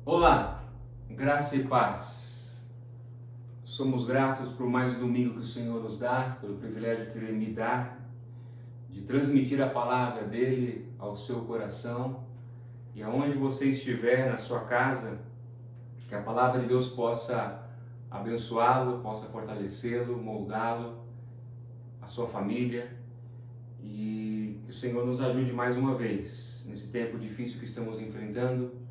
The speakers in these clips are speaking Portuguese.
Olá, graça e paz. Somos gratos por mais um domingo que o Senhor nos dá, pelo privilégio que Ele me dá de transmitir a palavra dEle ao seu coração. E aonde você estiver, na sua casa, que a palavra de Deus possa abençoá-lo, possa fortalecê-lo, moldá-lo, a sua família. E que o Senhor nos ajude mais uma vez, nesse tempo difícil que estamos enfrentando,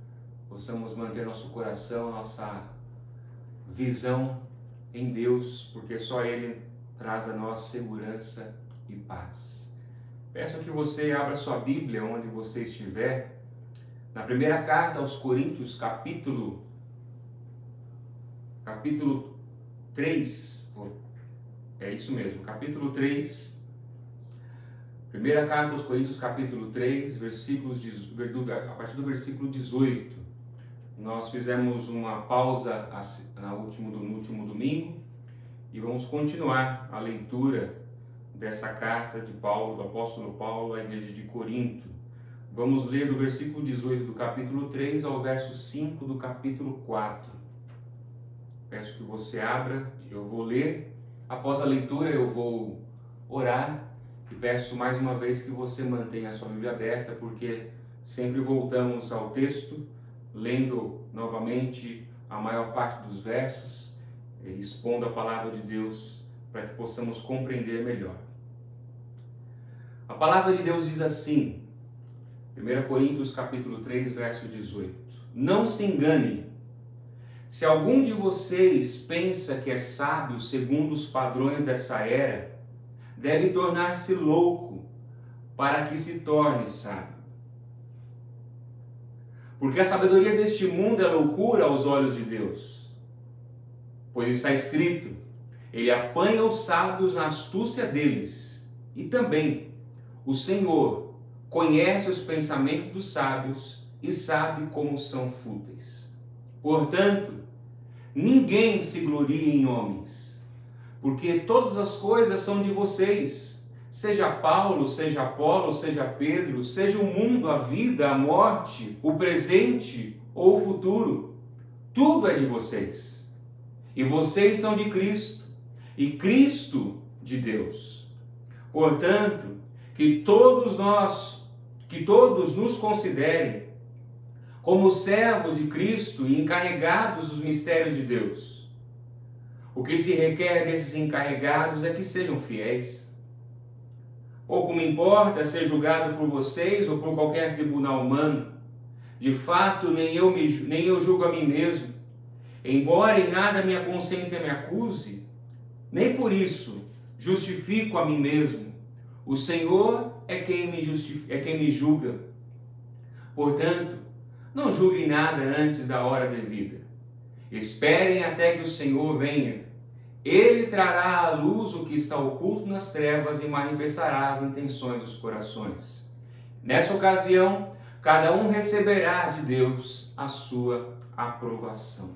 possamos manter nosso coração, nossa visão em Deus, porque só Ele traz a nós segurança e paz. Peço que você abra sua Bíblia onde você estiver, na primeira carta aos Coríntios, capítulo 3, é isso mesmo, capítulo 3, primeira carta aos Coríntios, capítulo 3, a partir do versículo 18. Nós fizemos uma pausa no último domingo e vamos continuar a leitura dessa carta de Paulo, do apóstolo Paulo à igreja de Corinto. Vamos ler do versículo 18 do capítulo 3 ao verso 5 do capítulo 4. Peço que você abra, eu vou ler. Após a leitura eu vou orar e peço mais uma vez que você mantenha a sua Bíblia aberta, porque sempre voltamos ao texto, lendo novamente a maior parte dos versos, expondo a palavra de Deus para que possamos compreender melhor. A palavra de Deus diz assim, 1 Coríntios capítulo 3, verso 18: Não se enganem, se algum de vocês pensa que é sábio segundo os padrões dessa era, deve tornar-se louco para que se torne sábio. Porque a sabedoria deste mundo é loucura aos olhos de Deus. Pois está escrito, Ele apanha os sábios na astúcia deles. E também, o Senhor conhece os pensamentos dos sábios e sabe como são fúteis. Portanto, ninguém se glorie em homens, porque todas as coisas são de vocês. Seja Paulo, seja Apolo, seja Pedro, seja o mundo, a vida, a morte, o presente ou o futuro, tudo é de vocês. E vocês são de Cristo, e Cristo de Deus. Portanto, que todos nos considerem como servos de Cristo e encarregados dos mistérios de Deus. O que se requer desses encarregados é que sejam fiéis. Pouco me importa ser julgado por vocês ou por qualquer tribunal humano. De fato, nem eu julgo a mim mesmo. Embora em nada minha consciência me acuse, nem por isso justifico a mim mesmo. O Senhor é quem me julga. Portanto, não julguem nada antes da hora devida. Esperem até que o Senhor venha. Ele trará à luz o que está oculto nas trevas e manifestará as intenções dos corações. Nessa ocasião, cada um receberá de Deus a sua aprovação.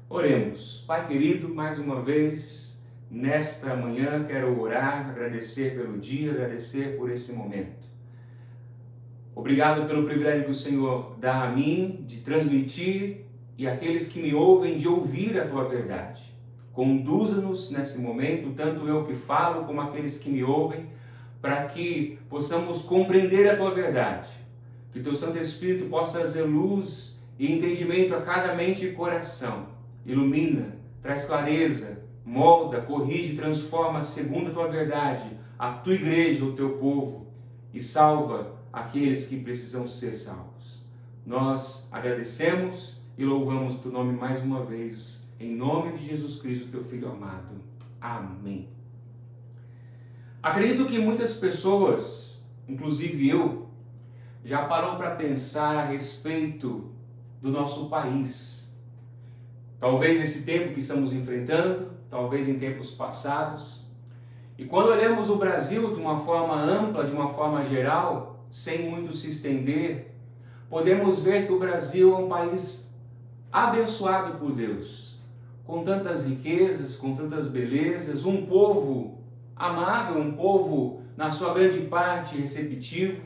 Oremos. Pai querido, mais uma vez, nesta manhã quero orar, agradecer pelo dia, agradecer por esse momento. Obrigado pelo privilégio que o Senhor dá a mim de transmitir e àqueles que me ouvem de ouvir a Tua verdade. Conduza-nos nesse momento, tanto eu que falo como aqueles que me ouvem, para que possamos compreender a Tua verdade. Que Teu Santo Espírito possa trazer luz e entendimento a cada mente e coração. Ilumina, traz clareza, molda, corrige, transforma segundo a Tua verdade, a Tua igreja, o Teu povo, e salva aqueles que precisam ser salvos. Nós agradecemos e louvamos o Teu nome mais uma vez, em nome de Jesus Cristo, Teu Filho amado. Amém. Acredito que muitas pessoas, inclusive eu, já parou para pensar a respeito do nosso país. Talvez nesse tempo que estamos enfrentando, talvez em tempos passados. E quando olhamos o Brasil de uma forma ampla, de uma forma geral, sem muito se estender, podemos ver que o Brasil é um país abençoado por Deus, com tantas riquezas, com tantas belezas, um povo amável, um povo, na sua grande parte, receptivo,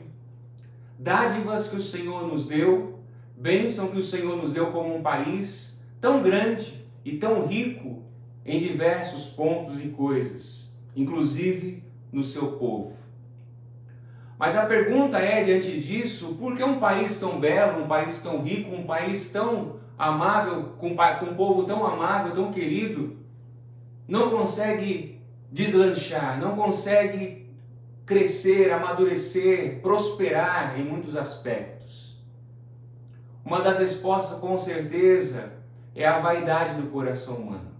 dádivas que o Senhor nos deu bênção que o Senhor nos deu como um país tão grande e tão rico em diversos pontos e coisas, inclusive no seu povo. Mas a pergunta é, diante disso, por que um país tão belo, um país tão rico, um país tão amável, com um povo tão amável, tão querido, não consegue deslanchar, não consegue crescer, amadurecer, prosperar em muitos aspectos? Uma das respostas, com certeza, é a vaidade do coração humano.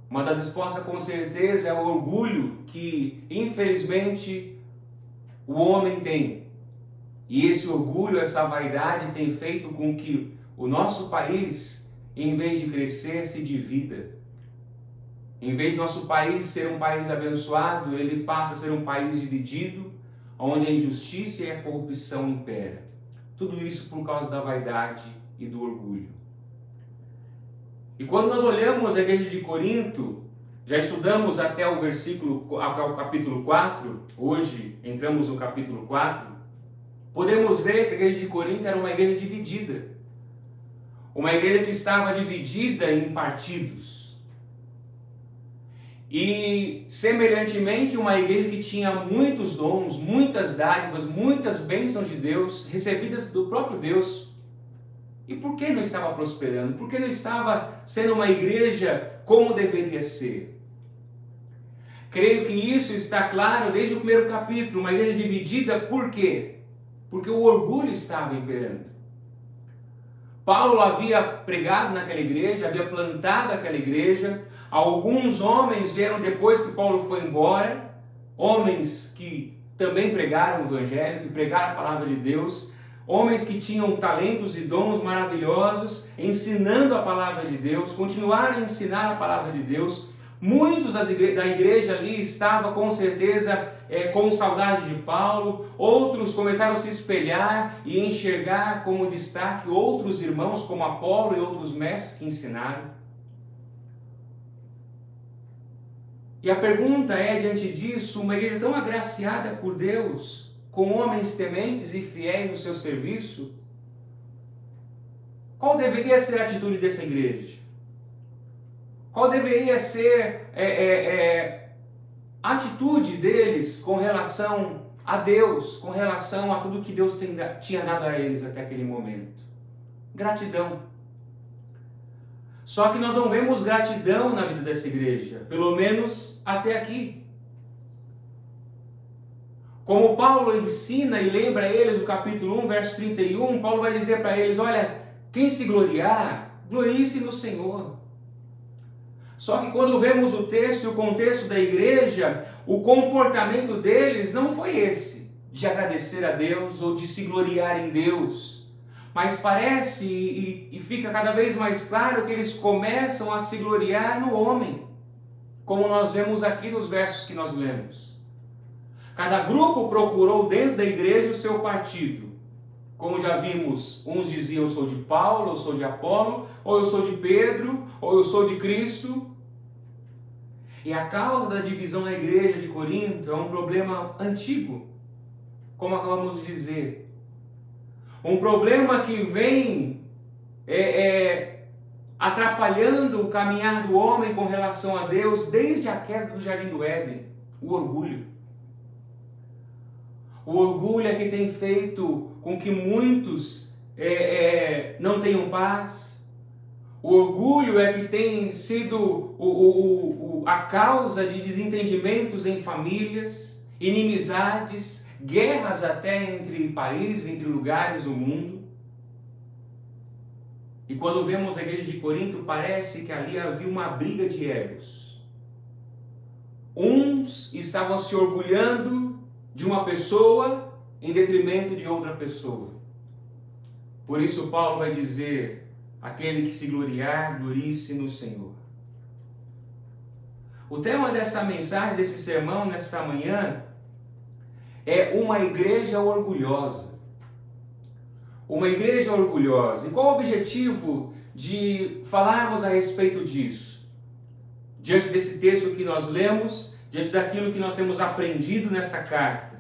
Uma das respostas, com certeza, é o orgulho que, infelizmente, o homem tem. E esse orgulho, essa vaidade tem feito com que o nosso país, em vez de crescer, se divida. Em vez de nosso país ser um país abençoado, ele passa a ser um país dividido, onde a injustiça e a corrupção imperam. Tudo isso por causa da vaidade e do orgulho. E quando nós olhamos a igreja de Corinto, já estudamos até o capítulo 4, hoje entramos no capítulo 4, podemos ver que a igreja de Corinto era uma igreja dividida. Uma igreja que estava dividida em partidos. E, semelhantemente, uma igreja que tinha muitos dons, muitas dádivas, muitas bênçãos de Deus, recebidas do próprio Deus. E por que não estava prosperando? Por que não estava sendo uma igreja como deveria ser? Creio que isso está claro desde o primeiro capítulo, uma igreja dividida, por quê? Porque o orgulho estava imperando. Paulo havia pregado naquela igreja, havia plantado aquela igreja, alguns homens vieram depois que Paulo foi embora, homens que também pregaram o evangelho, que pregaram a palavra de Deus, homens que tinham talentos e dons maravilhosos, ensinando a palavra de Deus, continuaram a ensinar a palavra de Deus. Muitos da igreja ali estavam com certeza com saudade de Paulo, outros começaram a se espelhar e enxergar como destaque outros irmãos como Apolo e outros mestres que ensinaram. E a pergunta é, diante disso, uma igreja tão agraciada por Deus, com homens tementes e fiéis no seu serviço, qual deveria ser a atitude dessa igreja? Qual deveria ser a atitude deles com relação a Deus, com relação a tudo que Deus tinha dado a eles até aquele momento? Gratidão. Só que nós não vemos gratidão na vida dessa igreja, pelo menos até aqui. Como Paulo ensina e lembra eles, no capítulo 1, verso 31, Paulo vai dizer para eles, olha, quem se gloriar, glorie-se no Senhor. Só que quando vemos o texto e o contexto da igreja, o comportamento deles não foi esse, de agradecer a Deus ou de se gloriar em Deus. Mas parece e fica cada vez mais claro que eles começam a se gloriar no homem, como nós vemos aqui nos versos que nós lemos. Cada grupo procurou dentro da igreja o seu partido. Como já vimos, uns diziam eu sou de Paulo, eu sou de Apolo, ou eu sou de Pedro, ou eu sou de Cristo. E a causa da divisão na igreja de Corinto é um problema antigo, como acabamos de dizer. Um problema que vem atrapalhando o caminhar do homem com relação a Deus desde a queda do Jardim do Éden, o orgulho. O orgulho é que tem feito com que muitos não tenham paz. O orgulho é que tem sido a causa de desentendimentos em famílias, inimizades, guerras até entre países, entre lugares do mundo. E quando vemos a igreja de Corinto, parece que ali havia uma briga de egos. Uns estavam se orgulhando de uma pessoa em detrimento de outra pessoa. Por isso Paulo vai dizer, aquele que se gloriar, glorie-se no Senhor. O tema dessa mensagem, desse sermão, nesta manhã, é uma igreja orgulhosa. Uma igreja orgulhosa. E qual o objetivo de falarmos a respeito disso? Diante desse texto que nós lemos, diante daquilo que nós temos aprendido nessa carta,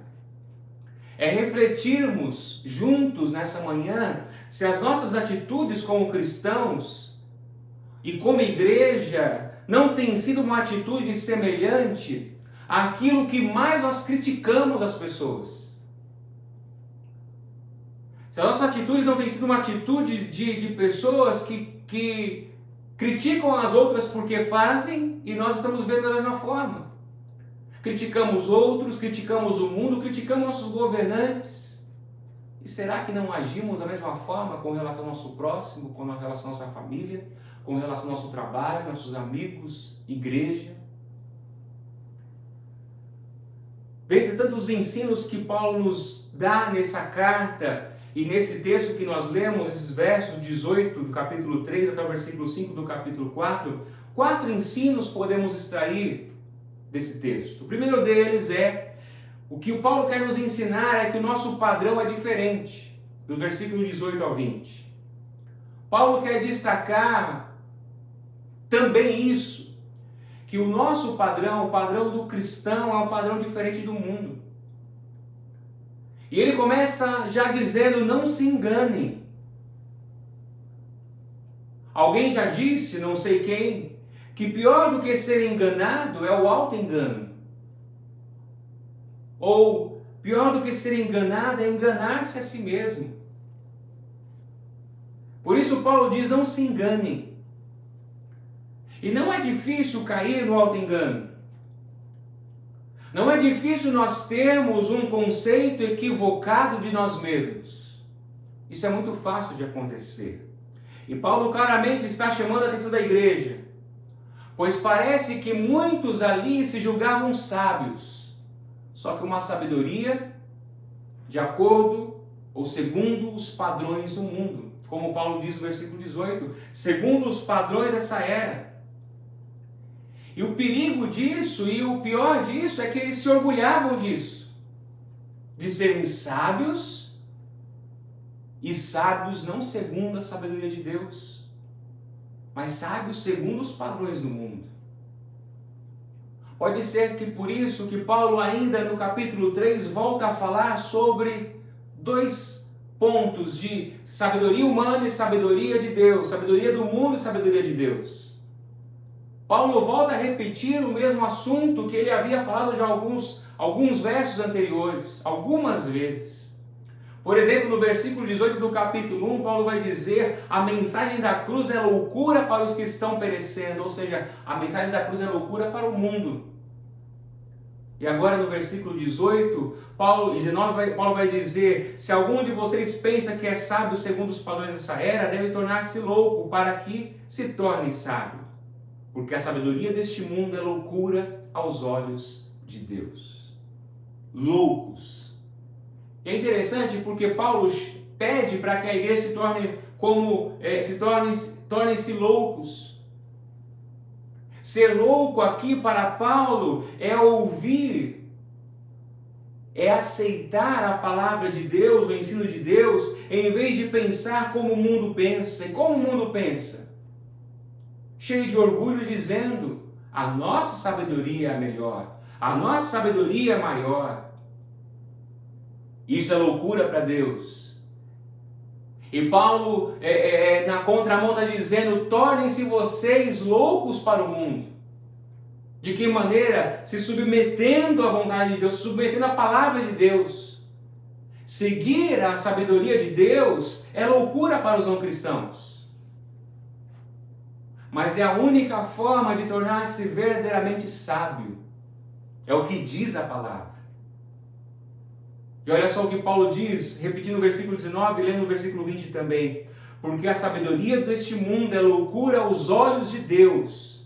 é refletirmos juntos nessa manhã se as nossas atitudes como cristãos e como igreja não têm sido uma atitude semelhante àquilo que mais nós criticamos as pessoas. Se as nossas atitudes não têm sido uma atitude de pessoas que criticam as outras porque fazem e nós estamos vivendo da mesma forma. Criticamos outros, criticamos o mundo, criticamos nossos governantes. E será que não agimos da mesma forma com relação ao nosso próximo, com relação à nossa família, com relação ao nosso trabalho, nossos amigos, igreja? Dentre tantos ensinos que Paulo nos dá nessa carta e nesse texto que nós lemos, esses versos 18 do capítulo 3 até o versículo 5 do capítulo 4, 4 ensinos podemos extrair desse texto. O primeiro deles é, o que o Paulo quer nos ensinar é que o nosso padrão é diferente, do versículo 18 ao 20. Paulo quer destacar também isso, que o nosso padrão, o padrão do cristão, é um padrão diferente do mundo. E ele começa já dizendo, não se enganem. Alguém já disse, não sei quem, que pior do que ser enganado é o auto-engano. Ou pior do que ser enganado é enganar-se a si mesmo. Por isso Paulo diz, não se enganem. E não é difícil cair no auto-engano. Não é difícil nós termos um conceito equivocado de nós mesmos. Isso é muito fácil de acontecer. E Paulo claramente está chamando a atenção da igreja, pois parece que muitos ali se julgavam sábios, só que uma sabedoria de acordo ou segundo os padrões do mundo, como Paulo diz no versículo 18, segundo os padrões dessa era. E o perigo disso e o pior disso é que eles se orgulhavam disso, de serem sábios, e sábios não segundo a sabedoria de Deus, mas sábios segundo os padrões do mundo. Pode ser que por isso que Paulo ainda no capítulo 3 volta a falar sobre 2 pontos de sabedoria humana e sabedoria de Deus, sabedoria do mundo e sabedoria de Deus. Paulo volta a repetir o mesmo assunto que ele havia falado já alguns versos anteriores, algumas vezes. Por exemplo, no versículo 18 do capítulo 1, Paulo vai dizer: a mensagem da cruz é loucura para os que estão perecendo, ou seja, a mensagem da cruz é loucura para o mundo. E agora no versículo 18, Paulo vai dizer: se algum de vocês pensa que é sábio segundo os padrões dessa era, deve tornar-se louco para que se torne sábio. Porque a sabedoria deste mundo é loucura aos olhos de Deus. Loucos. E é interessante porque Paulo pede para que a igreja se torne-se loucos. Ser louco aqui para Paulo é ouvir, é aceitar a palavra de Deus, o ensino de Deus, em vez de pensar como o mundo pensa. E como o mundo pensa? Cheio de orgulho, dizendo: a nossa sabedoria é melhor, a nossa sabedoria é maior. Isso é loucura para Deus. E Paulo, na contramão, está dizendo: tornem-se vocês loucos para o mundo. De que maneira? Se submetendo à vontade de Deus, se submetendo à palavra de Deus. Seguir a sabedoria de Deus é loucura para os não cristãos. Mas é a única forma de tornar-se verdadeiramente sábio. É o que diz a palavra. E olha só o que Paulo diz, repetindo o versículo 19 e lendo o versículo 20 também. Porque a sabedoria deste mundo é loucura aos olhos de Deus.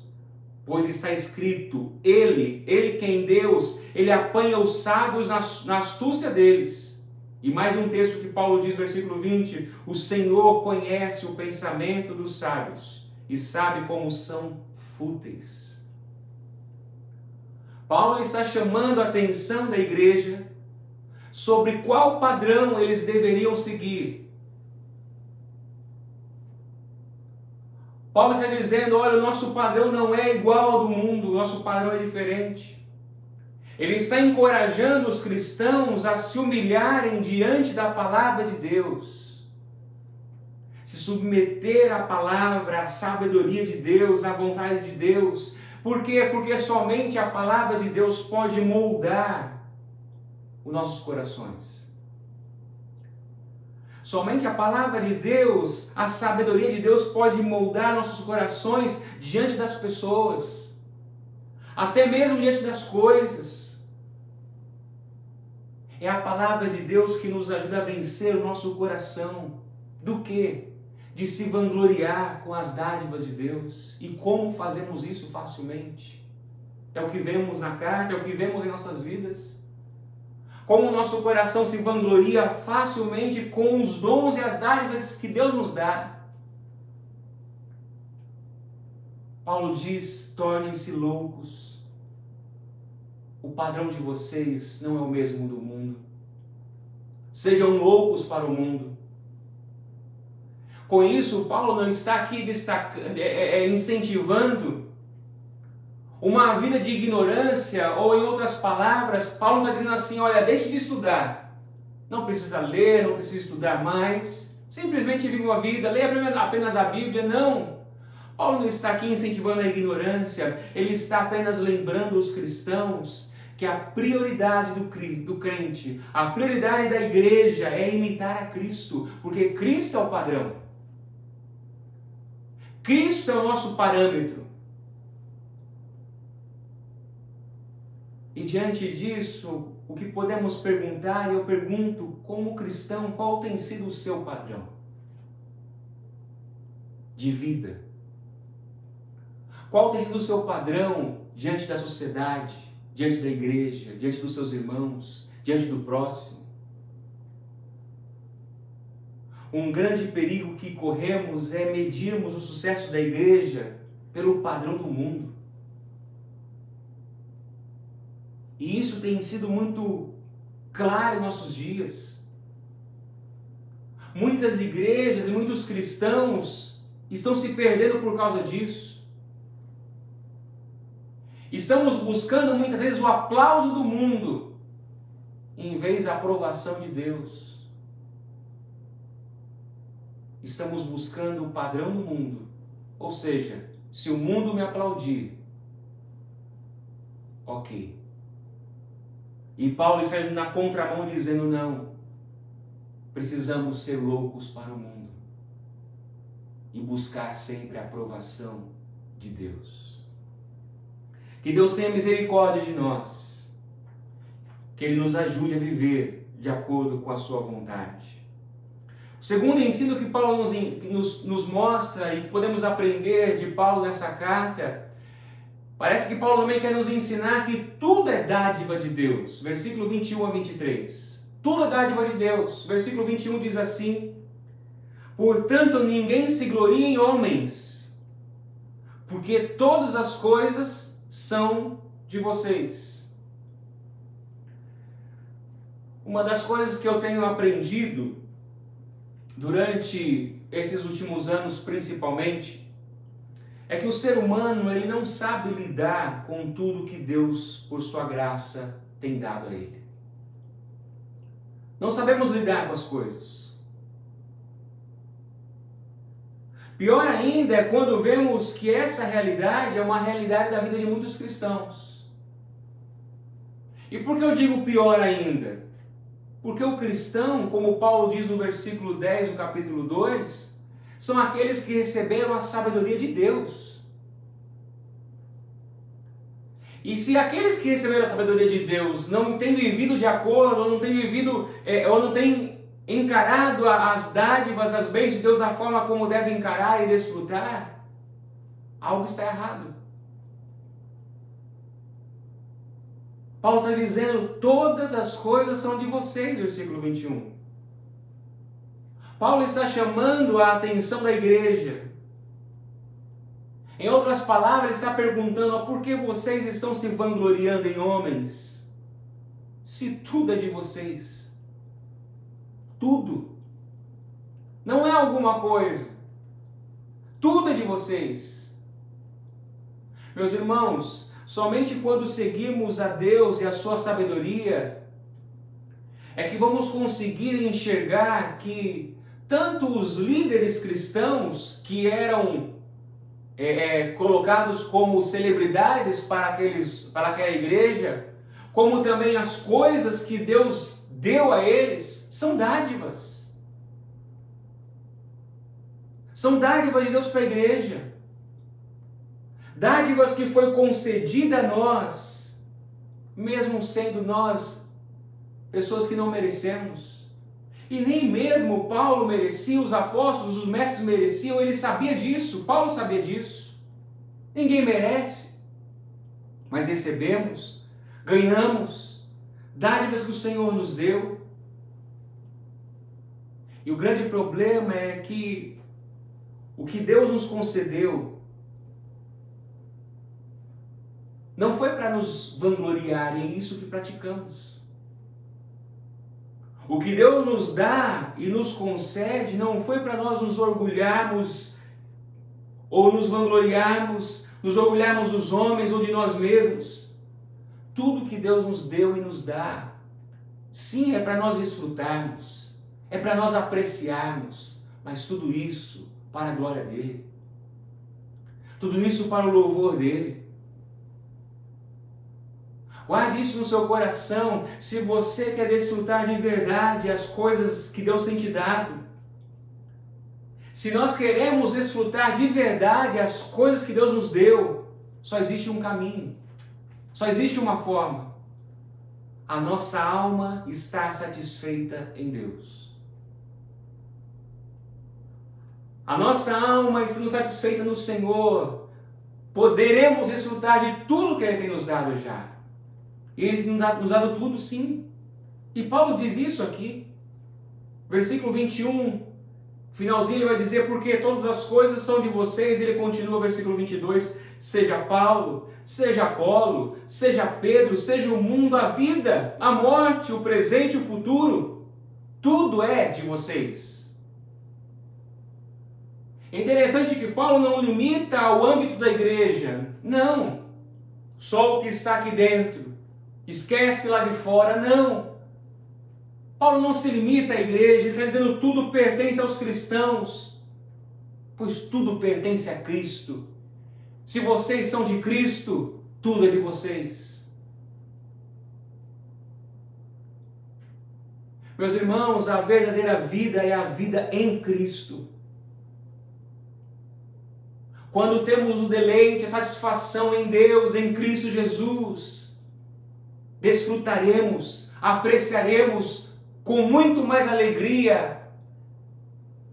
Pois está escrito, Ele quem Deus, Ele apanha os sábios na astúcia deles. E mais um texto que Paulo diz, versículo 20. O Senhor conhece o pensamento dos sábios e sabe como são fúteis. Paulo está chamando a atenção da igreja sobre qual padrão eles deveriam seguir. Paulo está dizendo: olha, o nosso padrão não é igual ao do mundo, o nosso padrão é diferente. Ele está encorajando os cristãos a se humilharem diante da palavra de Deus, se submeter à palavra, à sabedoria de Deus, à vontade de Deus. Por quê? Porque somente a palavra de Deus pode moldar os nossos corações. Somente a palavra de Deus, a sabedoria de Deus pode moldar nossos corações diante das pessoas, até mesmo diante das coisas. É a palavra de Deus que nos ajuda a vencer o nosso coração. Do quê? De se vangloriar com as dádivas de Deus. E como fazemos isso facilmente? É o que vemos na carta, é o que vemos em nossas vidas. Como o nosso coração se vangloria facilmente com os dons e as dádivas que Deus nos dá. Paulo diz: tornem-se loucos. O padrão de vocês não é o mesmo do mundo. Sejam loucos para o mundo. Com isso, Paulo não está aqui incentivando uma vida de ignorância, ou em outras palavras, Paulo está dizendo assim: olha, deixe de estudar. Não precisa ler, não precisa estudar mais. Simplesmente viva a vida, leia apenas a Bíblia. Não. Paulo não está aqui incentivando a ignorância. Ele está apenas lembrando os cristãos que a prioridade do crente, a prioridade da igreja é imitar a Cristo, porque Cristo é o padrão. Cristo é o nosso parâmetro. E diante disso, o que podemos perguntar, eu pergunto, como cristão, qual tem sido o seu padrão de vida? Qual tem sido o seu padrão diante da sociedade, diante da igreja, diante dos seus irmãos, diante do próximo? Um grande perigo que corremos é medirmos o sucesso da igreja pelo padrão do mundo. E isso tem sido muito claro em nossos dias. Muitas igrejas e muitos cristãos estão se perdendo por causa disso. Estamos buscando muitas vezes o aplauso do mundo, em vez da aprovação de Deus. Estamos buscando o padrão do mundo. Ou seja, se o mundo me aplaudir, ok. E Paulo está indo na contramão dizendo: não, precisamos ser loucos para o mundo e buscar sempre a aprovação de Deus. Que Deus tenha misericórdia de nós, que Ele nos ajude a viver de acordo com a sua vontade. O segundo ensino que Paulo nos mostra e que podemos aprender de Paulo nessa carta, parece que Paulo também quer nos ensinar que tudo é dádiva de Deus. Versículo 21 a 23. Tudo é dádiva de Deus. Versículo 21 diz assim: portanto, ninguém se glorie em homens, porque todas as coisas são de vocês. Uma das coisas que eu tenho aprendido durante esses últimos anos, principalmente, é que o ser humano ele não sabe lidar com tudo que Deus, por sua graça, tem dado a ele. Não sabemos lidar com as coisas. Pior ainda é quando vemos que essa realidade é uma realidade da vida de muitos cristãos. E por que eu digo pior ainda? Porque o cristão, como Paulo diz no versículo 10 do capítulo 2, são aqueles que receberam a sabedoria de Deus. E se aqueles que receberam a sabedoria de Deus não têm vivido de acordo, ou não têm vivido, ou não têm encarado as dádivas, as bênçãos de Deus da forma como devem encarar e desfrutar, algo está errado. Paulo está dizendo: todas as coisas são de vocês, versículo 21. Paulo está chamando a atenção da igreja. Em outras palavras, está perguntando: por que vocês estão se vangloriando em homens, se tudo é de vocês? Tudo. Não é alguma coisa. Tudo é de vocês. Meus irmãos, Somente quando seguimos a Deus e a sua sabedoria é que vamos conseguir enxergar que tanto os líderes cristãos que eram colocados como celebridades para aquela igreja, como também as coisas que Deus deu a eles, são dádivas. São dádivas de Deus para a igreja. Dádivas que foi concedida a nós, mesmo sendo nós pessoas que não merecemos. E nem mesmo Paulo merecia, os apóstolos, os mestres mereciam, ele sabia disso, Paulo sabia disso. Ninguém merece, mas recebemos, ganhamos, dádivas que o Senhor nos deu. E o grande problema é que o que Deus nos concedeu não foi para nos vangloriar, e é isso que praticamos. O que Deus nos dá e nos concede não foi para nós nos orgulharmos ou nos vangloriarmos, nos orgulharmos dos homens ou de nós mesmos. Tudo que Deus nos deu e nos dá, sim, é para nós desfrutarmos, é para nós apreciarmos, mas tudo isso para a glória dEle. Tudo isso para o louvor dEle. Guarde isso no seu coração, se você quer desfrutar de verdade as coisas que Deus tem te dado. Se nós queremos desfrutar de verdade as coisas que Deus nos deu, só existe um caminho, só existe uma forma. A nossa alma está satisfeita em Deus. A nossa alma está satisfeita no Senhor. Poderemos desfrutar de tudo que Ele tem nos dado já. Ele nos dado tudo, sim. E Paulo diz isso aqui. Versículo 21, finalzinho ele vai dizer, porque todas as coisas são de vocês. Ele continua, versículo 22, seja Paulo, seja Apolo, seja Pedro, seja o mundo, a vida, a morte, o presente e o futuro, tudo é de vocês. É interessante que Paulo não limita ao âmbito da igreja. Não. Só o que está aqui dentro. Esquece lá de fora, não. Paulo não se limita à igreja, ele está dizendo tudo pertence aos cristãos, pois tudo pertence a Cristo. Se vocês são de Cristo, tudo é de vocês. Meus irmãos, a verdadeira vida é a vida em Cristo. Quando temos o deleite, a satisfação em Deus, em Cristo Jesus, desfrutaremos, apreciaremos com muito mais alegria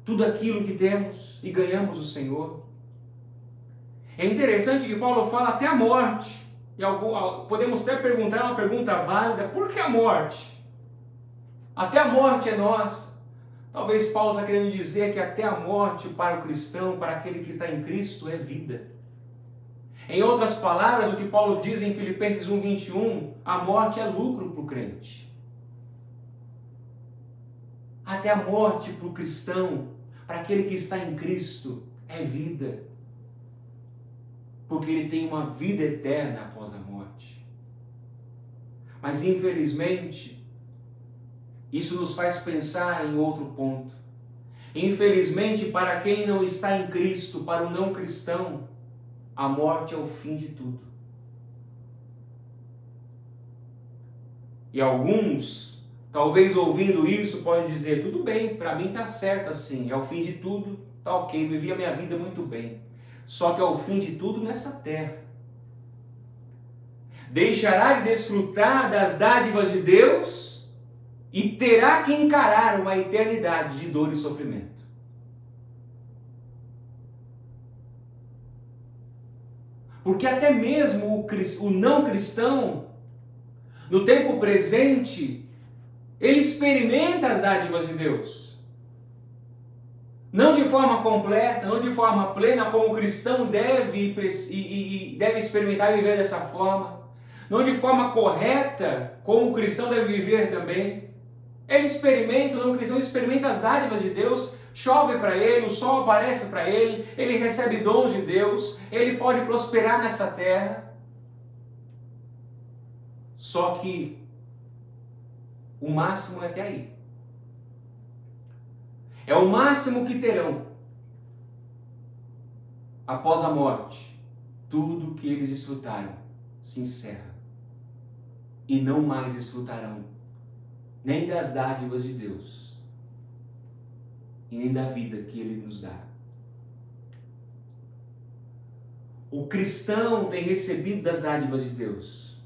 tudo aquilo que temos e ganhamos do Senhor. É interessante que Paulo fala até a morte. E podemos até perguntar uma pergunta válida: por que a morte? Até a morte é nossa. Talvez Paulo está querendo dizer que até a morte para o cristão, para aquele que está em Cristo, é vida. Em outras palavras, o que Paulo diz em Filipenses 1:21, a morte é lucro para o crente. Até a morte para o cristão, para aquele que está em Cristo, é vida. Porque ele tem uma vida eterna após a morte. Mas infelizmente, isso nos faz pensar em outro ponto. Infelizmente, para quem não está em Cristo, para o não cristão, a morte é o fim de tudo. E alguns, talvez ouvindo isso, podem dizer, tudo bem, para mim está certo assim, é o fim de tudo, está ok, vivi a minha vida muito bem. Só que é o fim de tudo nessa terra. Deixará de desfrutar das dádivas de Deus e terá que encarar uma eternidade de dor e sofrimento. Porque até mesmo o não cristão, no tempo presente, ele experimenta as dádivas de Deus. Não de forma completa, não de forma plena, como o cristão deve experimentar e viver dessa forma. Não de forma correta, como o cristão deve viver também. Ele experimenta, o não cristão experimenta as dádivas de Deus. Chove para ele, o sol aparece para ele, ele recebe dons de Deus, ele pode prosperar nessa terra. Só que o máximo é até aí. É o máximo que terão. Após a morte, tudo que eles desfrutaram se encerra. E não mais desfrutarão nem das dádivas de Deus, e nem da vida que Ele nos dá. O cristão tem recebido das dádivas de Deus.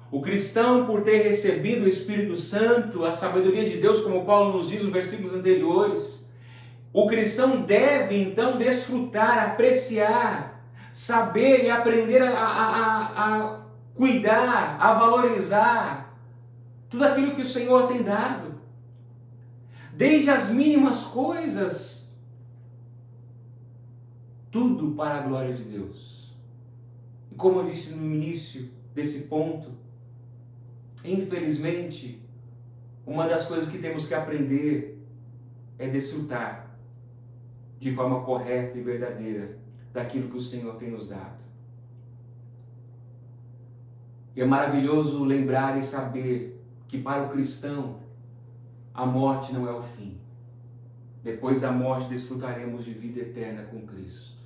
O cristão, por ter recebido o Espírito Santo, a sabedoria de Deus, como Paulo nos diz nos versículos anteriores, o cristão deve então desfrutar, apreciar, saber e aprender a cuidar, a valorizar tudo aquilo que o Senhor tem dado. Desde as mínimas coisas, tudo para a glória de Deus. E como eu disse no início desse ponto, infelizmente, uma das coisas que temos que aprender é desfrutar de forma correta e verdadeira daquilo que o Senhor tem nos dado. E é maravilhoso lembrar e saber que para o cristão a morte não é o fim. Depois da morte desfrutaremos de vida eterna com Cristo.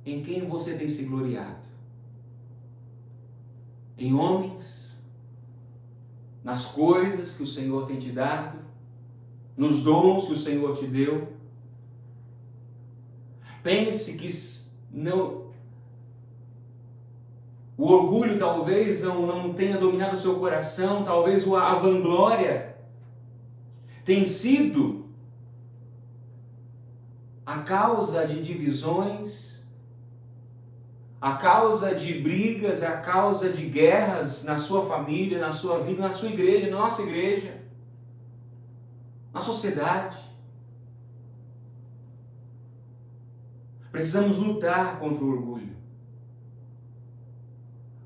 Em quem você tem se gloriado? Em homens? Nas coisas que o Senhor tem te dado? Nos dons que o Senhor te deu? Pense que o orgulho talvez não tenha dominado o seu coração, talvez a vanglória tem sido a causa de divisões, a causa de brigas, a causa de guerras na sua família, na sua vida, na sua igreja, na nossa igreja, na sociedade. Precisamos lutar contra o orgulho.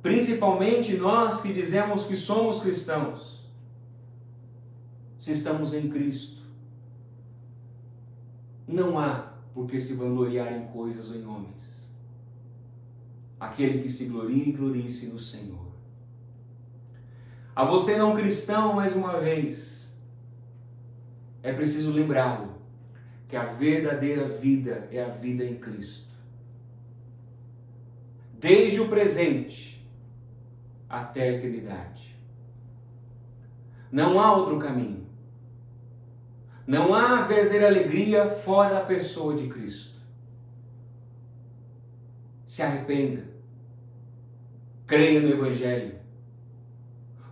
Principalmente nós que dizemos que somos cristãos. Se estamos em Cristo, não há por que se vangloriar em coisas ou em homens. Aquele que se glorie, glorie-se no Senhor. A você não cristão, mais uma vez, é preciso lembrá-lo que a verdadeira vida é a vida em Cristo. Desde o presente até a eternidade. Não há outro caminho. Não há verdadeira alegria fora da pessoa de Cristo. Se arrependa. Creia no Evangelho.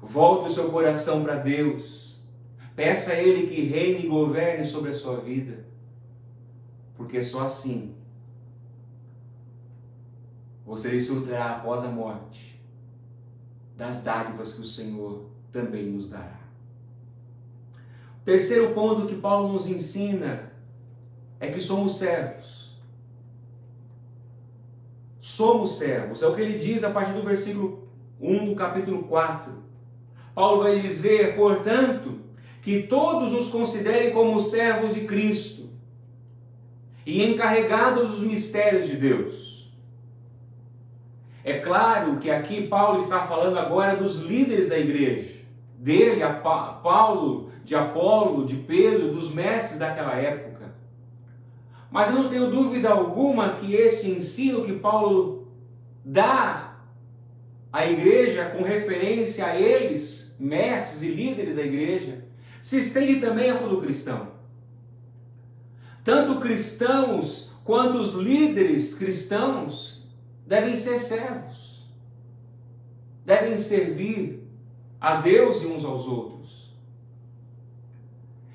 Volte o seu coração para Deus. Peça a Ele que reine e governe sobre a sua vida. Porque só assim você desfrutará após a morte das dádivas que o Senhor também nos dará. O terceiro ponto que Paulo nos ensina é que somos servos. Somos servos. É o que ele diz a partir do versículo 1 do capítulo 4. Paulo vai dizer, portanto, que todos nos considerem como servos de Cristo e encarregados dos mistérios de Deus. É claro que aqui Paulo está falando agora dos líderes da igreja. Dele, Paulo, de Apolo, de Pedro, dos mestres daquela época. Mas eu não tenho dúvida alguma que este ensino que Paulo dá à igreja com referência a eles, mestres e líderes da igreja, se estende também a todo cristão. Tanto cristãos quanto os líderes cristãos devem ser servos, devem servir a Deus e uns aos outros.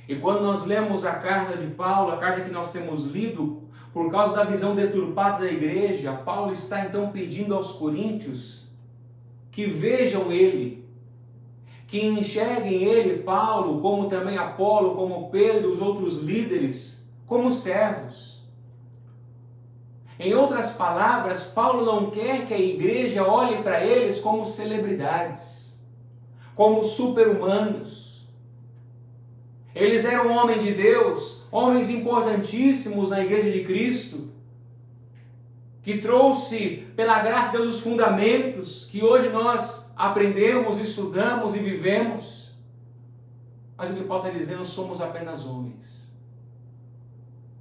E quando nós lemos a carta de Paulo, a carta que nós temos lido, por causa da visão deturpada da igreja, Paulo está então pedindo aos coríntios que vejam ele, que enxerguem ele, Paulo, como também Apolo, como Pedro, os outros líderes, como servos. Em outras palavras, Paulo não quer que a igreja olhe para eles como celebridades, como super-humanos. Eles eram homens de Deus, homens importantíssimos na igreja de Cristo. que trouxe, pela graça de Deus, os fundamentos que hoje nós aprendemos, estudamos e vivemos. Mas o que Paulo está dizendo, somos apenas homens.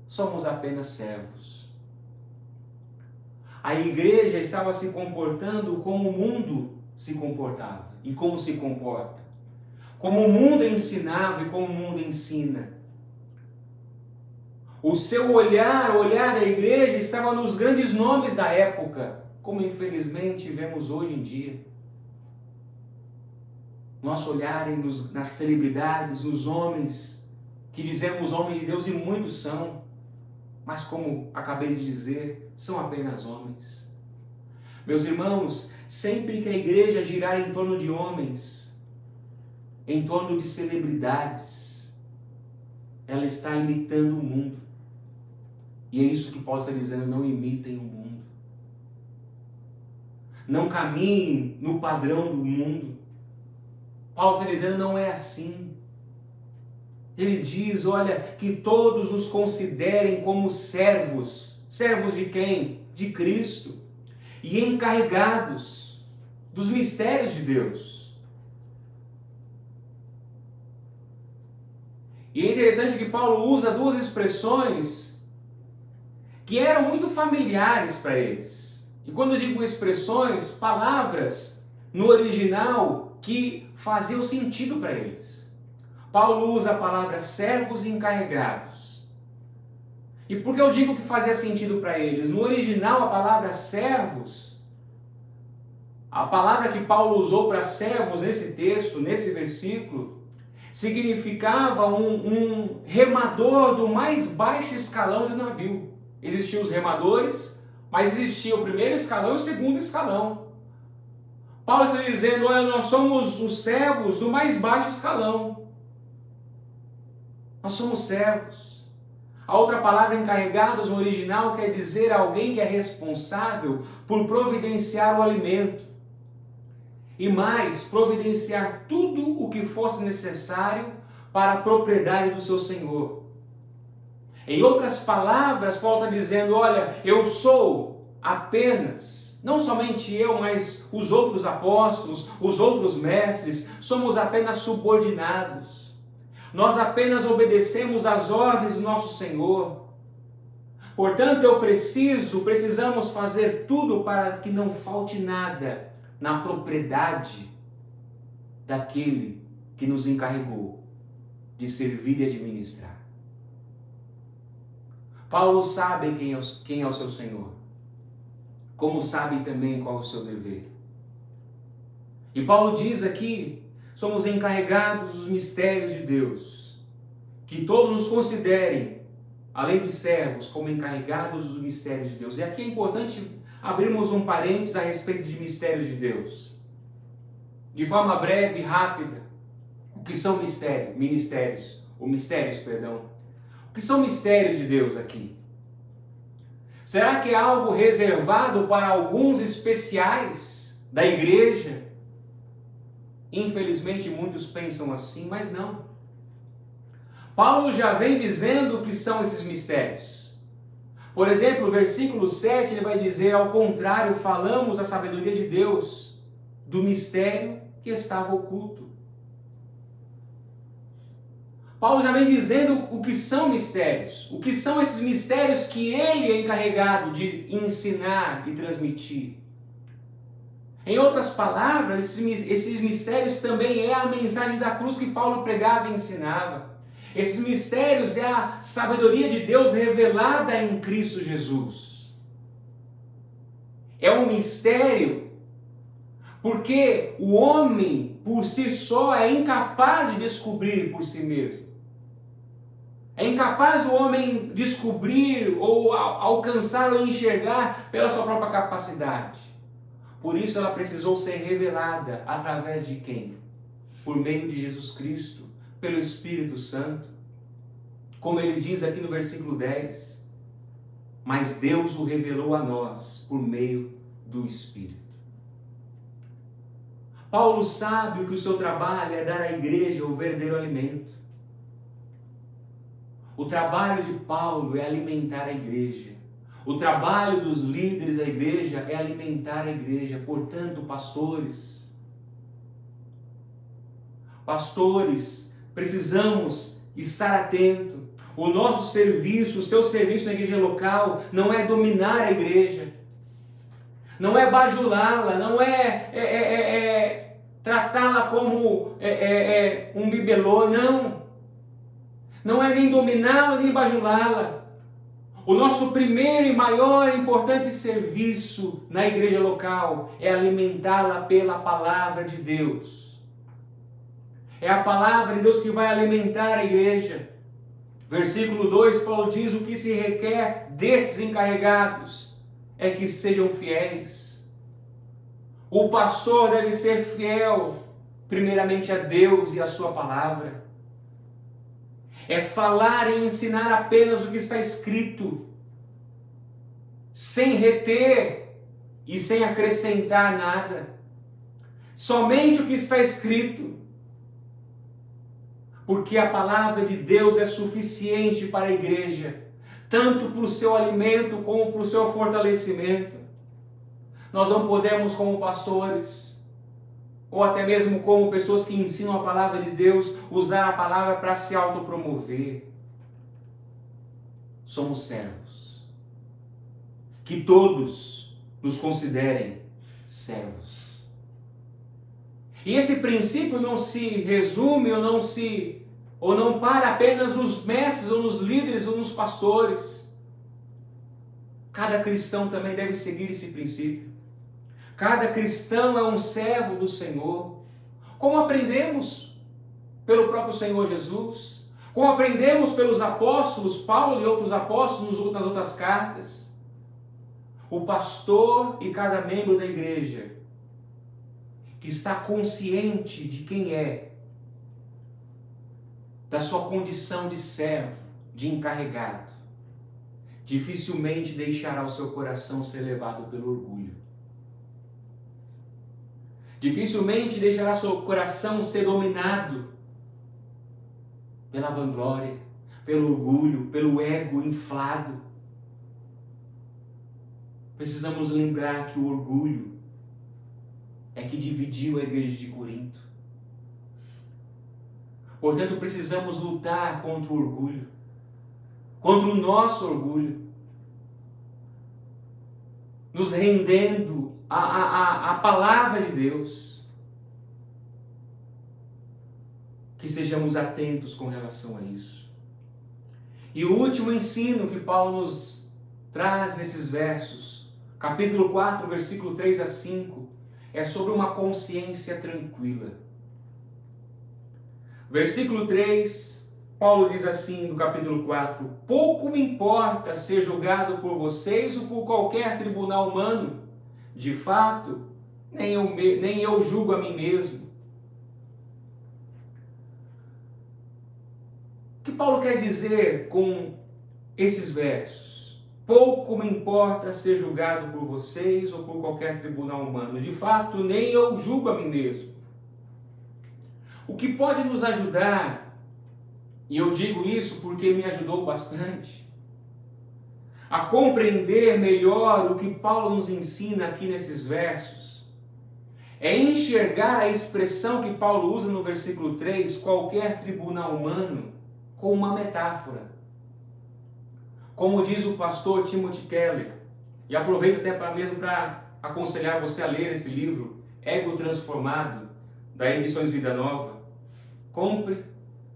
Somos apenas servos. A igreja estava se comportando como o mundo se comportava e como se comporta. Como o mundo ensinava e como o mundo ensina. O seu olhar, o olhar da igreja, estava nos grandes nomes da época, como infelizmente vemos hoje em dia. Nosso olhar nas celebridades, nos homens, que dizemos homens de Deus, e muitos são, mas como acabei de dizer, são apenas homens. Meus irmãos, sempre que a igreja girar em torno de homens, em torno de celebridades, ela está imitando o mundo. E é isso que Paulo está dizendo, não imitem o mundo. Não caminhem no padrão do mundo. Paulo está dizendo, não é assim. Ele diz, olha, que todos nos considerem como servos. Servos de quem? De Cristo. E encarregados dos mistérios de Deus. E é interessante que Paulo usa duas expressões que eram muito familiares para eles. E quando eu digo expressões, palavras no original que faziam sentido para eles. Paulo usa a palavra servos e encarregados. E por que eu digo que fazia sentido para eles? No original, a palavra servos, a palavra que Paulo usou para servos nesse texto, nesse versículo, significava um remador do mais baixo escalão de navio. Existiam os remadores, mas existia o primeiro escalão e o segundo escalão. Paulo está dizendo, olha, nós somos os servos do mais baixo escalão. Nós somos servos. A outra palavra, encarregados, no original, quer dizer alguém que é responsável por providenciar o alimento. E mais, providenciar tudo o que fosse necessário para a propriedade do seu Senhor. Em outras palavras, Paulo está dizendo, olha, eu sou apenas, não somente eu, mas os outros apóstolos, os outros mestres, somos apenas subordinados. Nós apenas obedecemos às ordens do nosso Senhor. Portanto, precisamos fazer tudo para que não falte nada na propriedade daquele que nos encarregou de servir e administrar. Paulo sabe quem é o seu Senhor, como sabe também qual é o seu dever. E Paulo diz aqui, somos encarregados dos mistérios de Deus, que todos nos considerem, além de servos, como encarregados dos mistérios de Deus. E aqui é importante abrirmos um parênteses a respeito de mistérios de Deus. De forma breve e rápida, o que são mistérios? O que são mistérios de Deus aqui? Será que é algo reservado para alguns especiais da igreja? Infelizmente muitos pensam assim, mas não. Paulo já vem dizendo o que são esses mistérios. Por exemplo, o versículo 7, ele vai dizer, ao contrário, falamos a sabedoria de Deus, do mistério que estava oculto. Paulo já vem dizendo o que são mistérios, o que são esses mistérios que ele é encarregado de ensinar e transmitir. Em outras palavras, esses mistérios também é a mensagem da cruz que Paulo pregava e ensinava. Esses mistérios é a sabedoria de Deus revelada em Cristo Jesus. É um mistério porque o homem, por si só, é incapaz de descobrir por si mesmo. É incapaz o homem descobrir ou alcançar ou enxergar pela sua própria capacidade. Por isso ela precisou ser revelada através de quem? Por meio de Jesus Cristo, pelo Espírito Santo. Como ele diz aqui no versículo 10, mas Deus o revelou a nós por meio do Espírito. Paulo sabe que o seu trabalho é dar à igreja o verdadeiro alimento. O trabalho de Paulo é alimentar a igreja. O trabalho dos líderes da igreja é alimentar a igreja. Portanto, pastores, precisamos estar atentos. O nosso serviço, o seu serviço na igreja local não é dominar a igreja, não é bajulá-la, não é tratá-la como um bibelô, não. Não é nem dominá-la, nem bajulá-la. O nosso primeiro e maior e importante serviço na igreja local é alimentá-la pela palavra de Deus. É a palavra de Deus que vai alimentar a igreja. Versículo 2, Paulo diz: o que se requer desses encarregados é que sejam fiéis. O pastor deve ser fiel, primeiramente a Deus e a sua palavra. É falar e ensinar apenas o que está escrito, sem reter e sem acrescentar nada. Somente o que está escrito. Porque a palavra de Deus é suficiente para a igreja, tanto para o seu alimento como para o seu fortalecimento. Nós não podemos, como pastores, ou até mesmo como pessoas que ensinam a palavra de Deus, usar a palavra para se autopromover. Somos servos. Que todos nos considerem servos. E esse princípio não se resume ou não para apenas nos mestres, ou nos líderes, ou nos pastores. Cada cristão também deve seguir esse princípio. Cada cristão é um servo do Senhor. Como aprendemos pelo próprio Senhor Jesus, como aprendemos pelos apóstolos, Paulo e outros apóstolos nas outras cartas. O pastor e cada membro da igreja que está consciente de quem é, da sua condição de servo, de encarregado, dificilmente deixará o seu coração ser levado pelo orgulho. Dificilmente deixará seu coração ser dominado pela vanglória, pelo orgulho, pelo ego inflado. Precisamos lembrar que o orgulho é que dividiu a igreja de Corinto. Portanto, precisamos lutar contra o orgulho, contra o nosso orgulho, nos rendendo à palavra de Deus. Que sejamos atentos com relação a isso. E o último ensino que Paulo nos traz nesses versos, capítulo 4, versículo 3 a 5, é sobre uma consciência tranquila. Versículo 3, Paulo diz assim no capítulo 4: pouco me importa ser julgado por vocês ou por qualquer tribunal humano. De fato, nem eu julgo a mim mesmo. O que Paulo quer dizer com esses versos? Pouco me importa ser julgado por vocês ou por qualquer tribunal humano. De fato, nem eu julgo a mim mesmo. O que pode nos ajudar, e eu digo isso porque me ajudou bastante, a compreender melhor o que Paulo nos ensina aqui nesses versos, é enxergar a expressão que Paulo usa no versículo 3, qualquer tribunal humano, como uma metáfora. Como diz o pastor Timothy Keller, e aproveito até mesmo para aconselhar você a ler esse livro, Ego Transformado, da Edições Vida Nova. Compre,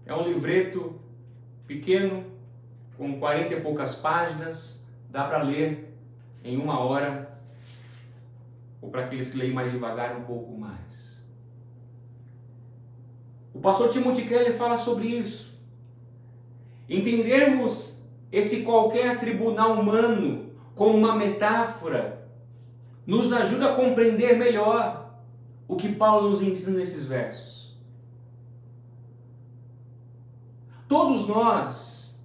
é um livreto pequeno, com 40 e poucas páginas, dá para ler em 1 hora, ou para aqueles que leem mais devagar, um pouco mais. O pastor Timothy Keller fala sobre isso. Entendermos esse qualquer tribunal humano como uma metáfora nos ajuda a compreender melhor o que Paulo nos ensina nesses versos. Todos nós,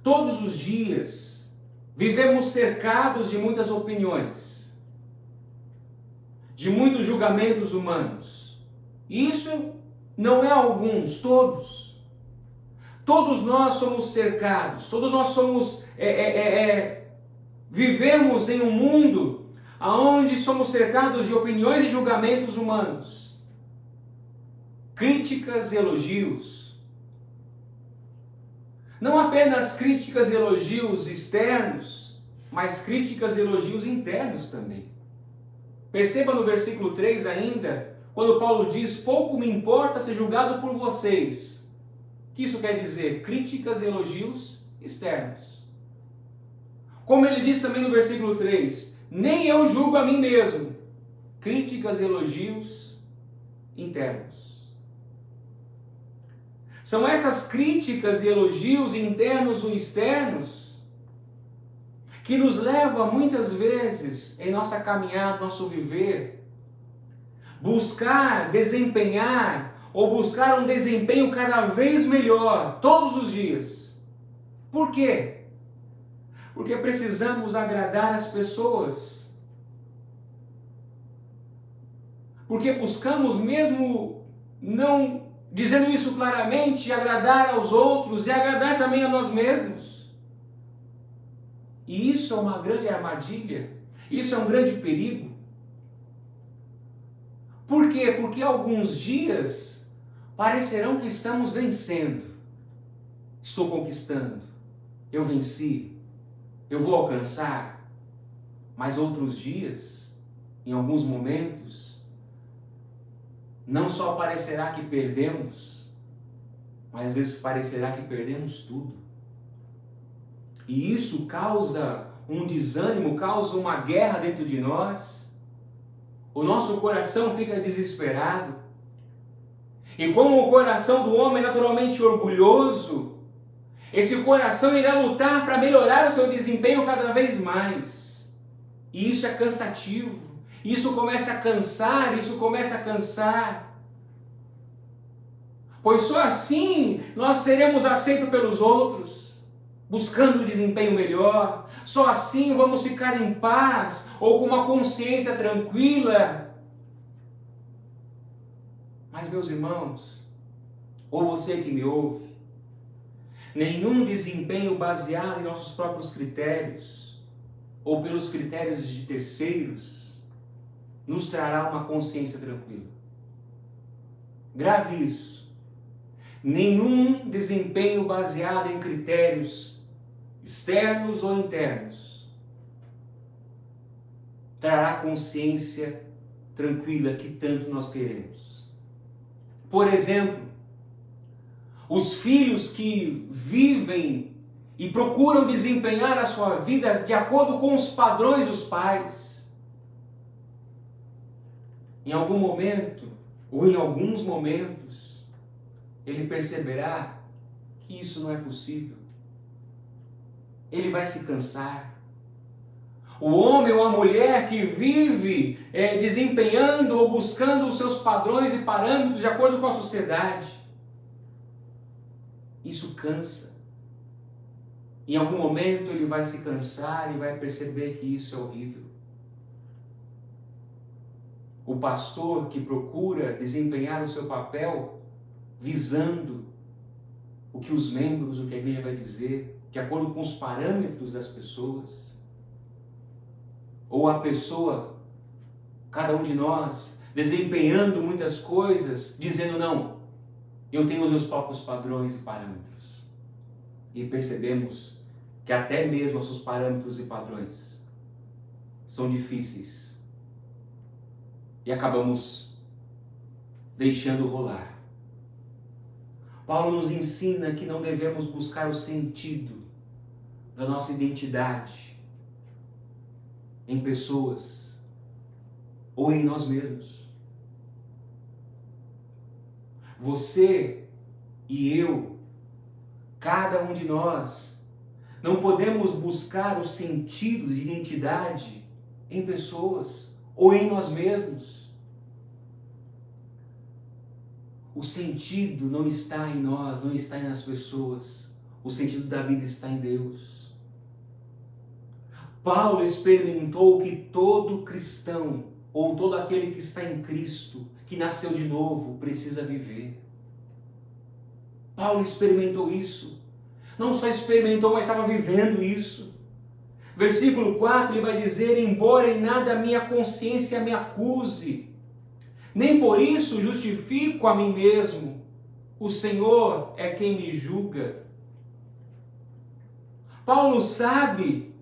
todos os dias, vivemos cercados de muitas opiniões, de muitos julgamentos humanos. Isso não é alguns, todos. Todos nós somos cercados, todos nós somos vivemos em um mundo onde somos cercados de opiniões e julgamentos humanos, críticas e elogios. Não apenas críticas e elogios externos, mas críticas e elogios internos também. Perceba no versículo 3 ainda, quando Paulo diz: pouco me importa ser julgado por vocês. O que isso quer dizer? Críticas e elogios externos. Como ele diz também no versículo 3, nem eu julgo a mim mesmo. Críticas e elogios internos. São essas críticas e elogios internos ou externos que nos levam muitas vezes em nossa caminhada, nosso viver, buscar desempenhar ou buscar um desempenho cada vez melhor todos os dias. Por quê? Porque precisamos agradar as pessoas. Porque buscamos, mesmo não dizendo isso claramente, agradar aos outros e agradar também a nós mesmos. E isso é uma grande armadilha. Isso é um grande perigo. Por quê? Porque alguns dias parecerão que estamos vencendo. Estou conquistando. Eu venci. Eu vou alcançar. Mas outros dias, em alguns momentos, não só parecerá que perdemos, mas às vezes parecerá que perdemos tudo. E isso causa um desânimo, causa uma guerra dentro de nós. O nosso coração fica desesperado. E como o coração do homem é naturalmente orgulhoso, esse coração irá lutar para melhorar o seu desempenho cada vez mais. E isso é cansativo. Isso começa a cansar. Pois só assim nós seremos aceitos pelos outros, buscando um desempenho melhor. Só assim vamos ficar em paz ou com uma consciência tranquila. Mas, meus irmãos, ou você que me ouve, nenhum desempenho baseado em nossos próprios critérios ou pelos critérios de terceiros nos trará uma consciência tranquila. Grave isso. Nenhum desempenho baseado em critérios externos ou internos trará consciência tranquila que tanto nós queremos. Por exemplo, os filhos que vivem e procuram desempenhar a sua vida de acordo com os padrões dos pais. Em algum momento, ou em alguns momentos, ele perceberá que isso não é possível. Ele vai se cansar. O homem ou a mulher que vive desempenhando ou buscando os seus padrões e parâmetros de acordo com a sociedade, isso cansa. Em algum momento ele vai se cansar e vai perceber que isso é horrível. O pastor que procura desempenhar o seu papel visando o que os membros, o que a igreja vai dizer, de acordo com os parâmetros das pessoas, ou a pessoa, cada um de nós, desempenhando muitas coisas, dizendo não, eu tenho os meus próprios padrões e parâmetros. E percebemos que até mesmo nossos parâmetros e padrões são difíceis. E acabamos deixando rolar. Paulo nos ensina que não devemos buscar o sentido da nossa identidade em pessoas ou em nós mesmos. Você e eu, cada um de nós, não podemos buscar o sentido de identidade em pessoas ou em nós mesmos. O sentido não está em nós, não está nas pessoas. O sentido da vida está em Deus. Paulo experimentou que todo cristão, ou todo aquele que está em Cristo, que nasceu de novo, precisa viver. Paulo experimentou isso. Não só experimentou, mas estava vivendo isso. Versículo 4, ele vai dizer: embora em nada a minha consciência me acuse, nem por isso justifico a mim mesmo, o Senhor é quem me julga. Paulo sabe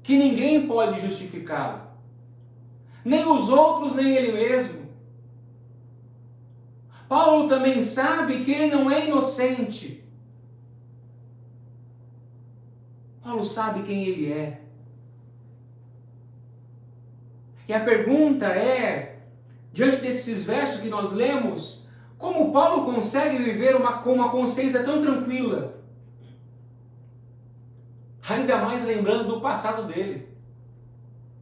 que ninguém pode justificá-lo, nem os outros, nem ele mesmo. Paulo também sabe que ele não é inocente. Paulo sabe quem ele é. E a pergunta é, diante desses versos que nós lemos, como Paulo consegue viver com uma consciência tão tranquila? Ainda mais lembrando do passado dele.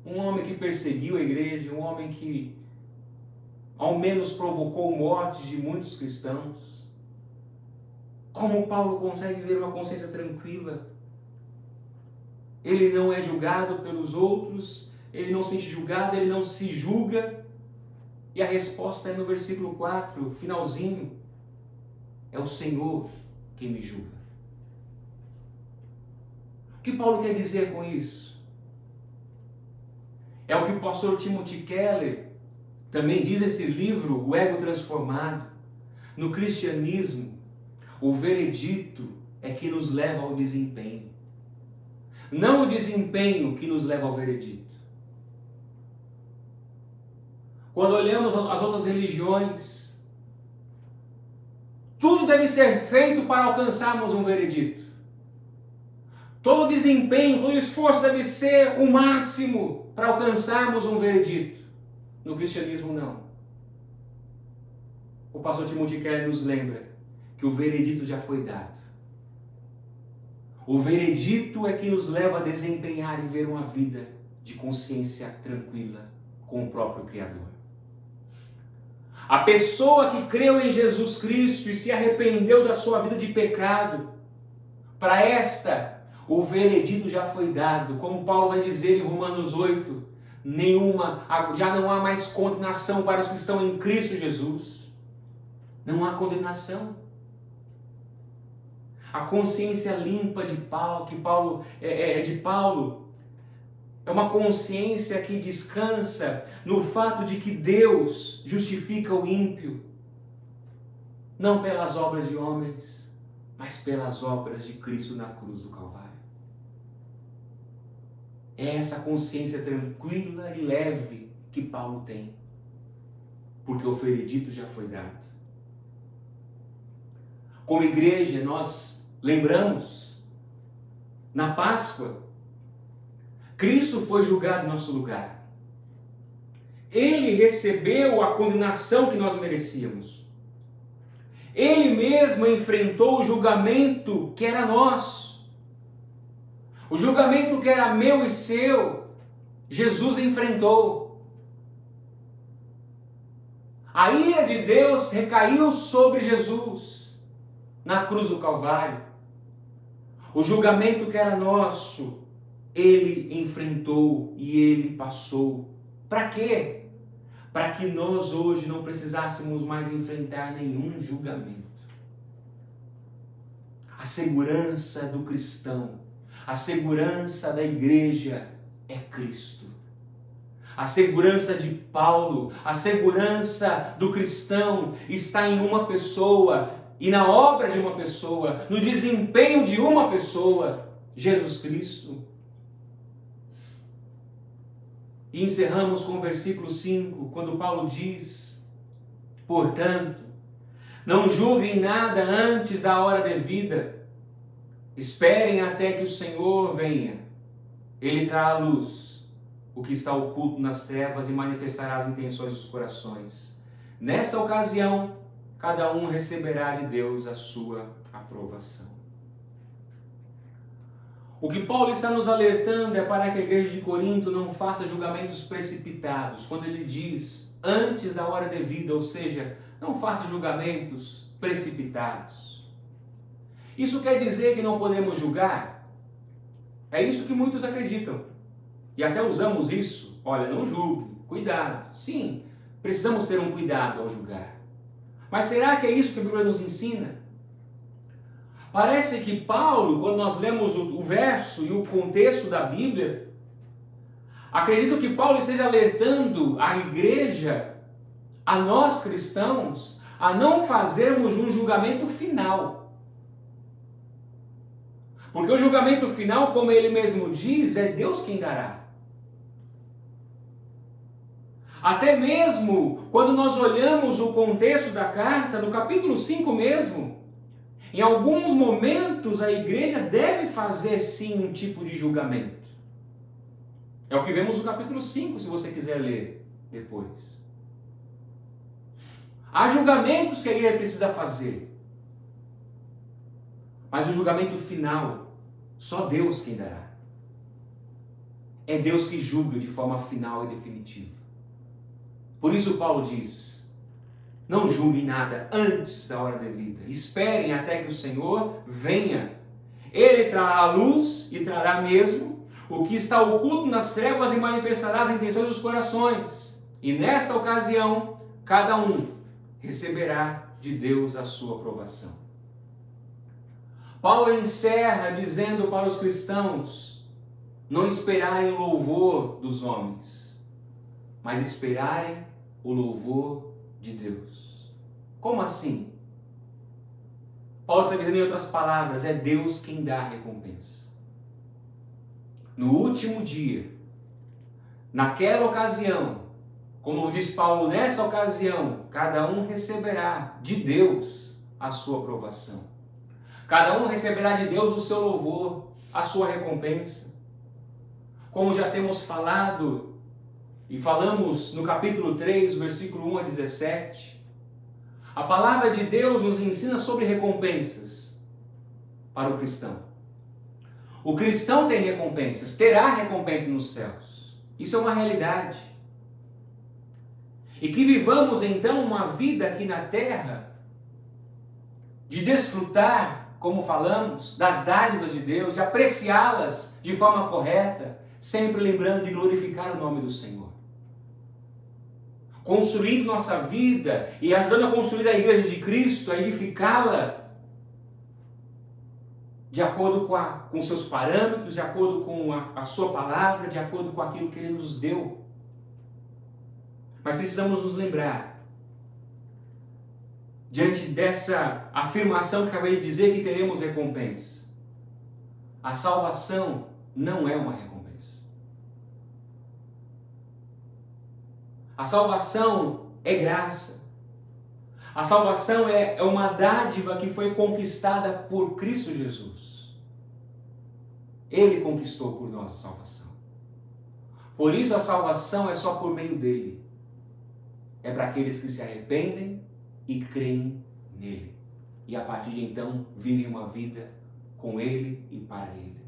Um homem que perseguiu a igreja, um homem que ao menos provocou morte de muitos cristãos. Como Paulo consegue viver uma consciência tranquila? Ele não é julgado pelos outros, ele não se sente julgado, ele não se julga. E a resposta é no versículo 4, finalzinho. É o Senhor quem me julga. O que Paulo quer dizer com isso? É o que o pastor Timothy Keller também diz nesse livro, O Ego Transformado. No cristianismo, o veredito é que nos leva ao desempenho. Não o desempenho que nos leva ao veredito. Quando olhamos as outras religiões, tudo deve ser feito para alcançarmos um veredito. Todo desempenho, todo esforço deve ser o máximo para alcançarmos um veredito. No cristianismo, não. O pastor Timothy Keller nos lembra que o veredito já foi dado. O veredito é que nos leva a desempenhar e ver uma vida de consciência tranquila com o próprio Criador. A pessoa que creu em Jesus Cristo e se arrependeu da sua vida de pecado, para esta, o veredito já foi dado. Como Paulo vai dizer em Romanos 8, já não há mais condenação para os que estão em Cristo Jesus. Não há condenação. A consciência limpa de Paulo, é uma consciência que descansa no fato de que Deus justifica o ímpio, não pelas obras de homens, mas pelas obras de Cristo na cruz do Calvário. É essa consciência tranquila e leve que Paulo tem, porque o veredito já foi dado. Como igreja, nós lembramos, na Páscoa, Cristo foi julgado em nosso lugar. Ele recebeu a condenação que nós merecíamos. Ele mesmo enfrentou o julgamento que era nosso. O julgamento que era meu e seu, Jesus enfrentou. A ira de Deus recaiu sobre Jesus na cruz do Calvário. O julgamento que era nosso, ele enfrentou e ele passou. Para quê? Para que nós hoje não precisássemos mais enfrentar nenhum julgamento. A segurança do cristão, a segurança da igreja é Cristo. A segurança de Paulo, a segurança do cristão está em uma pessoa e na obra de uma pessoa, no desempenho de uma pessoa, Jesus Cristo. E encerramos com o versículo 5, quando Paulo diz: portanto, não julguem nada antes da hora devida, esperem até que o Senhor venha. Ele trará à luz o que está oculto nas trevas e manifestará as intenções dos corações. Nessa ocasião, cada um receberá de Deus a sua aprovação. O que Paulo está nos alertando é para que a igreja de Corinto não faça julgamentos precipitados. Quando ele diz antes da hora devida, ou seja, não faça julgamentos precipitados. Isso quer dizer que não podemos julgar? É isso que muitos acreditam. E até usamos isso. Olha, não julgue, cuidado. Sim, precisamos ter um cuidado ao julgar. Mas será que é isso que a Bíblia nos ensina? Parece que Paulo, quando nós lemos o verso e o contexto da Bíblia, Acredito que Paulo esteja alertando a igreja, a nós cristãos, a não fazermos um julgamento final. Porque o julgamento final, como ele mesmo diz, é Deus quem dará. Até mesmo quando nós olhamos o contexto da carta, no capítulo 5 mesmo, em alguns momentos a igreja deve fazer sim um tipo de julgamento. É o que vemos no capítulo 5, se você quiser ler depois. Há julgamentos que a igreja precisa fazer. Mas o julgamento final, só Deus quem dará. É Deus que julga de forma final e definitiva. Por isso Paulo diz, não julguem nada antes da hora devida. Esperem até que o Senhor venha. Ele trará a luz e trará mesmo o que está oculto nas trevas e manifestará as intenções dos corações. E nesta ocasião, cada um receberá de Deus a sua aprovação. Paulo encerra dizendo para os cristãos não esperarem o louvor dos homens, mas esperarem o louvor de Deus. Como assim? Paulo está dizendo em outras palavras, é Deus quem dá a recompensa. No último dia, naquela ocasião, como diz Paulo, nessa ocasião, cada um receberá de Deus a sua aprovação. Cada um receberá de Deus o seu louvor, a sua recompensa. Como já temos falado, e falamos no capítulo 3, versículo 1 a 17, a palavra de Deus nos ensina sobre recompensas para o cristão. O cristão tem recompensas, terá recompensa nos céus. Isso é uma realidade. E que vivamos então uma vida aqui na terra de desfrutar, como falamos, das dádivas de Deus, de apreciá-las de forma correta, sempre lembrando de glorificar o nome do Senhor. Construindo nossa vida e ajudando a construir a igreja de Cristo, a edificá-la de acordo com seus parâmetros, de acordo com a sua palavra, de acordo com aquilo que Ele nos deu. Mas precisamos nos lembrar, diante dessa afirmação que acabei de dizer, que teremos recompensa. A salvação não é uma recompensa. A salvação é graça. A salvação é uma dádiva que foi conquistada por Cristo Jesus. Ele conquistou por nós a salvação. Por isso a salvação é só por meio dele. É para aqueles que se arrependem e creem nele. E a partir de então vivem uma vida com ele e para ele.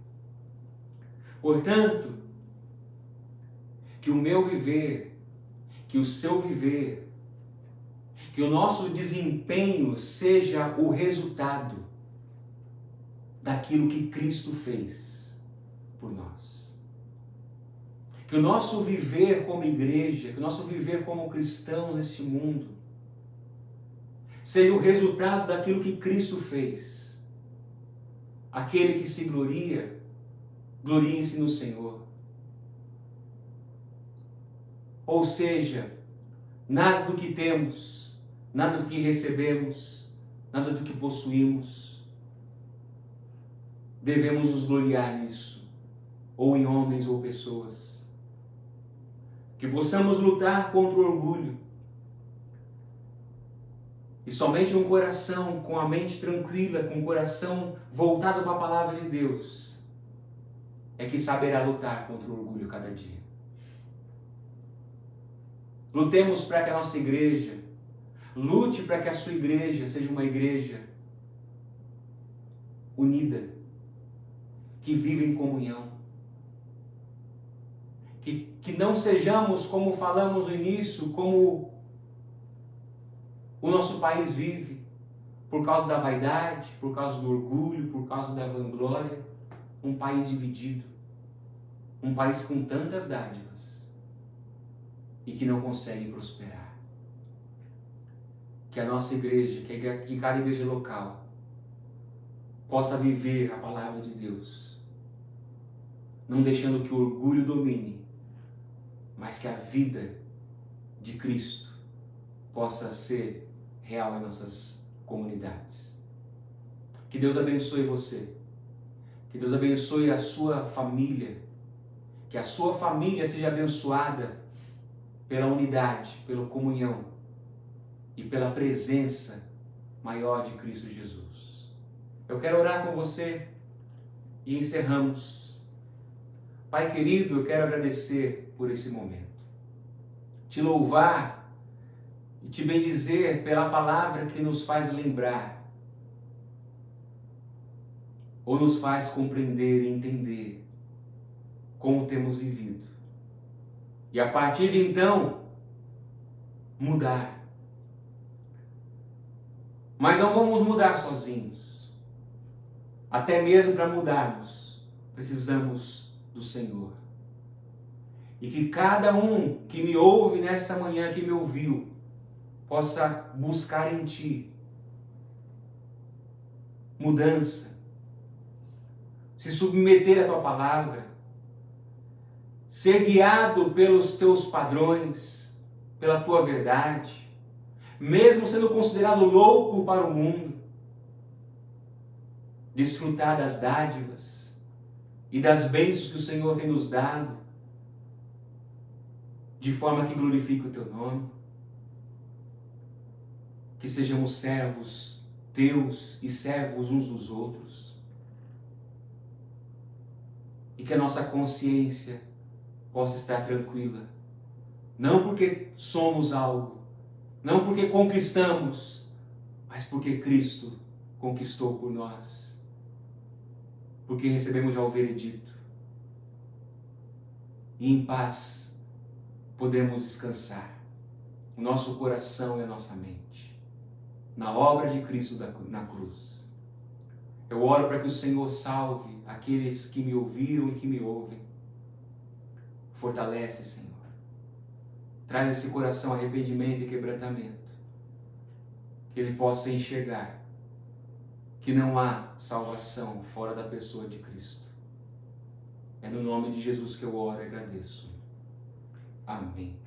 Portanto, que o meu viver, que o seu viver, que o nosso desempenho seja o resultado daquilo que Cristo fez por nós. Que o nosso viver como igreja, que o nosso viver como cristãos nesse mundo, seja o resultado daquilo que Cristo fez. Aquele que se gloria, glorie-se no Senhor. Ou seja, nada do que temos, nada do que recebemos, nada do que possuímos, devemos nos gloriar nisso, ou em homens ou pessoas. Que possamos lutar contra o orgulho. E somente um coração com a mente tranquila, com o coração voltado para a palavra de Deus, é que saberá lutar contra o orgulho cada dia. Lutemos para que a nossa igreja, lute para que a sua igreja seja uma igreja unida, que vive em comunhão. Que não sejamos, como falamos no início, como o nosso país vive, por causa da vaidade, por causa do orgulho, por causa da vanglória, um país dividido, um país com tantas dádivas e que não consegue prosperar. Que a nossa igreja, que cada igreja local possa viver a palavra de Deus, não deixando que o orgulho domine, mas que a vida de Cristo possa ser real em nossas comunidades. Que Deus abençoe você. Que Deus abençoe a sua família. Que a sua família seja abençoada pela unidade, pela comunhão e pela presença maior de Cristo Jesus. Eu quero orar com você e encerramos. Pai querido, eu quero agradecer por esse momento. Te louvar e te bendizer pela palavra que nos faz lembrar ou nos faz compreender e entender como temos vivido. E a partir de então, mudar. Mas não vamos mudar sozinhos. Até mesmo para mudarmos, precisamos do Senhor. E que cada um que me ouve nesta manhã, que me ouviu, possa buscar em Ti mudança, se submeter à Tua palavra, ser guiado pelos Teus padrões, pela Tua verdade, mesmo sendo considerado louco para o mundo, desfrutar das dádivas e das bênçãos que o Senhor tem nos dado, de forma que glorifique o Teu nome, que sejamos servos Teus e servos uns dos outros, e que a nossa consciência possa estar tranquila, não porque somos algo, não porque conquistamos, mas porque Cristo conquistou por nós, porque recebemos já o veredito, e em paz podemos descansar o nosso coração e a nossa mente na obra de Cristo na cruz. Eu oro para que o Senhor salve aqueles que me ouviram e que me ouvem. Fortalece, Senhor. Traz esse coração arrependimento e quebrantamento. Que ele possa enxergar que não há salvação fora da pessoa de Cristo. É no nome de Jesus que eu oro e agradeço. Amém.